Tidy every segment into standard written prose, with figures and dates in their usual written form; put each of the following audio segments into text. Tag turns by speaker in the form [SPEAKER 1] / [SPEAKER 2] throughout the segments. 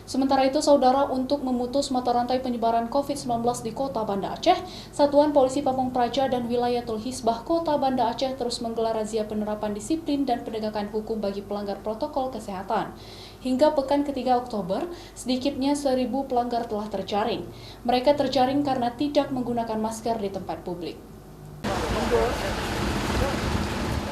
[SPEAKER 1] Sementara itu, saudara, untuk memutus mata rantai penyebaran COVID-19 di Kota Banda Aceh, Satuan Polisi Pamong Praja dan Wilayatul Hisbah Kota Banda Aceh terus menggelar razia penerapan disiplin dan penegakan hukum bagi pelanggar protokol kesehatan. Hingga pekan ketiga Oktober, sedikitnya 1.000 pelanggar telah terjaring. Mereka terjaring karena tidak menggunakan masker di tempat publik.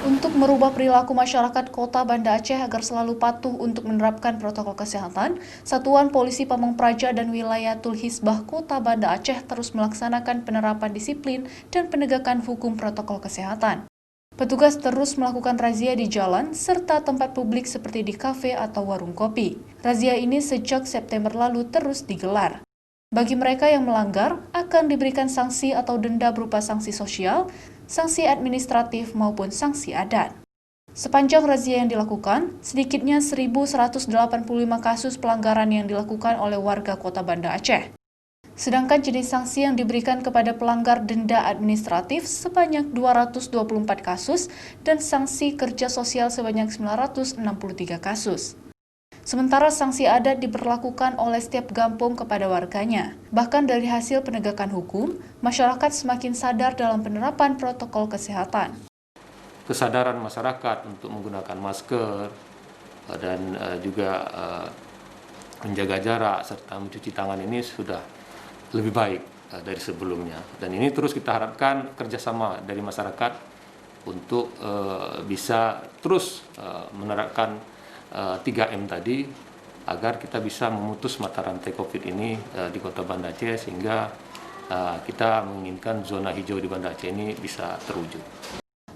[SPEAKER 1] Untuk merubah perilaku masyarakat Kota Banda Aceh agar selalu patuh untuk menerapkan protokol kesehatan, Satuan Polisi Pamong Praja dan Wilayatul Hisbah Kota Banda Aceh terus melaksanakan penerapan disiplin dan penegakan hukum protokol kesehatan. Petugas terus melakukan razia di jalan serta tempat publik seperti di kafe atau warung kopi. Razia ini sejak September lalu terus digelar. Bagi mereka yang melanggar, akan diberikan sanksi atau denda berupa sanksi sosial, sanksi administratif maupun sanksi adat. Sepanjang razia yang dilakukan, sedikitnya 1.185 kasus pelanggaran yang dilakukan oleh warga Kota Banda Aceh. Sedangkan jenis sanksi yang diberikan kepada pelanggar denda administratif sebanyak 224 kasus dan sanksi kerja sosial sebanyak 963 kasus. Sementara sanksi adat diberlakukan oleh setiap kampung kepada warganya. Bahkan dari hasil penegakan hukum, masyarakat semakin sadar dalam penerapan protokol kesehatan.
[SPEAKER 2] Kesadaran masyarakat untuk menggunakan masker dan juga menjaga jarak serta mencuci tangan ini sudah lebih baik dari sebelumnya. Dan ini terus kita harapkan kerjasama dari masyarakat untuk bisa terus menerapkan 3M tadi agar kita bisa memutus mata rantai COVID ini di Kota Banda Aceh sehingga kita menginginkan zona hijau di Banda Aceh ini bisa terwujud.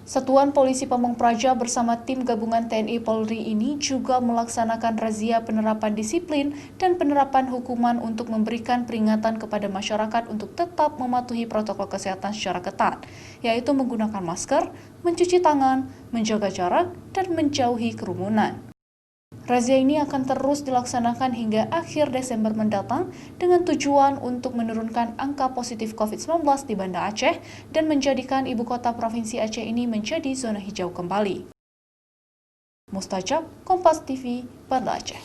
[SPEAKER 1] Satuan Polisi Pamong Praja bersama tim gabungan TNI Polri ini juga melaksanakan razia penerapan disiplin dan penerapan hukuman untuk memberikan peringatan kepada masyarakat untuk tetap mematuhi protokol kesehatan secara ketat, yaitu menggunakan masker, mencuci tangan, menjaga jarak, dan menjauhi kerumunan. Razia ini akan terus dilaksanakan hingga akhir Desember mendatang dengan tujuan untuk menurunkan angka positif COVID-19 di Banda Aceh dan menjadikan ibu kota Provinsi Aceh ini menjadi zona hijau kembali. Mustajab, Kompas TV, Banda Aceh.